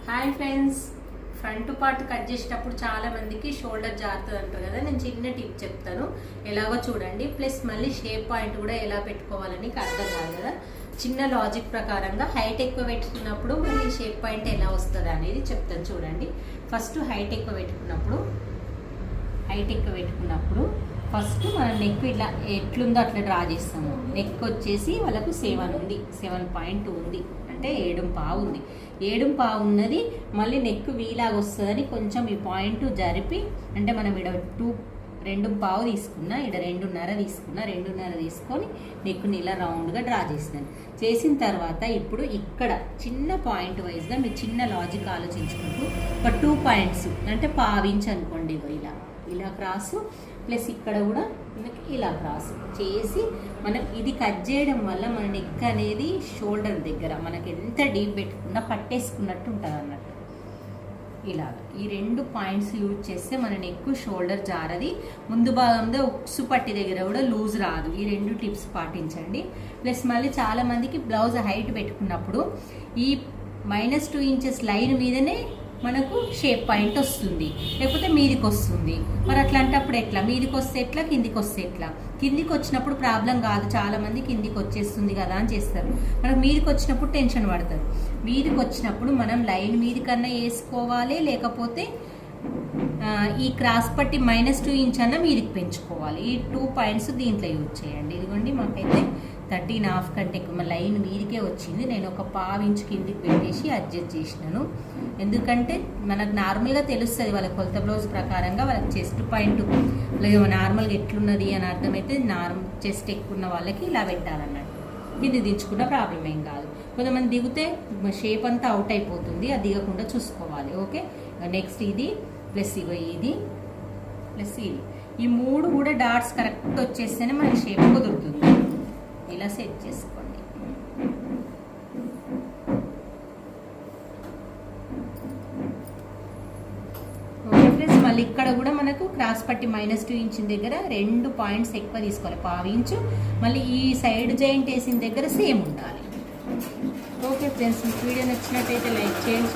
Hi friends, front part cut చేసేటప్పుడు చాలా మందికి షోల్డర్ జారుతుంది అంటారు కదా. నేను చిన్న టిప్ చెప్తాను, ఎలాగో చూడండి. ప్లస్ మళ్ళీ షేప్ పాయింట్ కూడా ఎలా పెట్టుకోవాలని అర్థం కాదు కదా. చిన్న లాజిక్ ప్రకారంగా హైట్ ఎక్కువ పెట్టుకున్నప్పుడు మళ్ళీ షేప్ పాయింట్ ఎలా వస్తుంది అనేది చెప్తాను చూడండి. ఫస్ట్ హైట్ ఎక్కువ పెట్టుకున్నప్పుడు ఫస్ట్ మనం నెక్ ఇట్లా ఎట్లుందో అట్లా డ్రా చేస్తాము. నెక్ వచ్చేసి వాళ్ళకు 7 ఉంది, 7.2 ఉంది, అంటే 7.5 ఉంది. 7.5 ఉన్నది మళ్ళీ నెక్ వీలాగా వస్తుందని కొంచెం ఈ పాయింట్ జరిపి, అంటే మనం ఇక్కడ 2.5 తీసుకున్నా, ఇక్కడ 2.5 తీసుకొని నెక్ని ఇలా రౌండ్గా డ్రా చేసినాను. చేసిన తర్వాత ఇప్పుడు ఇక్కడ చిన్న పాయింట్ వైజ్గా మీరు చిన్న లాజిక్ ఆలోచించుకుంటూ ఒక 2 పాయింట్స్ అంటే 1/2 ఇంచ్ అనుకోండి, ఇలా క్రాసు ప్లస్ ఇక్కడ కూడా మనకి ఇలా క్రాస్ చేసి మనం ఇది కట్ చేయడం వల్ల మన నెక్ అనేది షోల్డర్ దగ్గర మనకి ఎంత డీప్ పెట్టకుండా పట్టేసుకున్నట్టు ఉంటుంది అన్నట్టు. ఇలాగ ఈ 2 పాయింట్స్ యూజ్ చేస్తే మన నెక్ షోల్డర్ జారది, ముందు భాగంలో ఉక్సు పట్టి దగ్గర కూడా లూజ్ రాదు. ఈ 2 టిప్స్ పాటించండి. ప్లస్ మళ్ళీ చాలా మందికి బ్లౌజ్ హైట్ పెట్టుకున్నప్పుడు ఈ -2 ఇంచెస్ లైన్ మీదనే మనకు షేప్ పాయింట్ వస్తుంది, లేకపోతే మీదికి వస్తుంది. మరి అట్లాంటప్పుడు ఎట్లా? మీదికి వస్తే ఎట్లా, కిందికి వస్తే ఎట్లా? కిందికి వచ్చినప్పుడు ప్రాబ్లం కాదు, చాలా మంది కిందికి వచ్చేస్తుంది కదా అని చేస్తారు. మనకు మీదికి వచ్చినప్పుడు టెన్షన్ పడతారు. మీదికి వచ్చినప్పుడు మనం లైన్ మీది కన్నా వేసుకోవాలి, లేకపోతే ఈ క్రాస్ పట్టి -2 ఇంచ్ అన్న మీదికి పెంచుకోవాలి. ఈ 2 పాయింట్స్ దీంట్లో యూజ్ చేయండి. ఇదిగోండి, మాకైతే 13.5 కంటే ఎక్కువ లైన్ మీదికే వచ్చింది. నేను ఒక 1/2 ఇంచ్ కిందికి పెట్టేసి అడ్జస్ట్ చేసినాను. ఎందుకంటే మనకు నార్మల్గా తెలుస్తుంది వాళ్ళ కొలత బ్లౌజ్ ప్రకారంగా వాళ్ళకి చెస్ట్ పాయింట్ నార్మల్గా ఎట్లున్నది అని అర్థమైతే చెస్ట్ ఎక్కువ ఉన్న వాళ్ళకి ఇలా పెట్టాలన్నట్టు. కింది దించుకున్న ప్రాబ్లం ఏం కాదు. కొంతమంది దిగితే షేప్ అంతా అవుట్ అయిపోతుంది, అది దిగకుండా చూసుకోవాలి. ఓకే, నెక్స్ట్ ఇది ప్లస్ ఇది ప్లస్ ఇది, ఈ 3 కూడా డాట్స్ కరెక్ట్ వచ్చేస్తేనే మనకి షేప్ కుదురుతుంది. ఇలా సెట్ చేసుకోండి. ఓకే ఫ్రెండ్స్, మళ్ళీ ఇక్కడ కూడా మనకు క్రాస్ పట్టి -2 ఇంచ్ దగ్గర 2 పాయింట్స్ ఎక్కువ తీసుకోవాలి, 1/2 ఇంచు. మళ్ళీ ఈ సైడ్ జాయింట్ వేసిన దగ్గర సేమ్ ఉండాలి. ఓకే ఫ్రెండ్స్, వీడియో నచ్చినట్టయితే లైక్ చేయండి.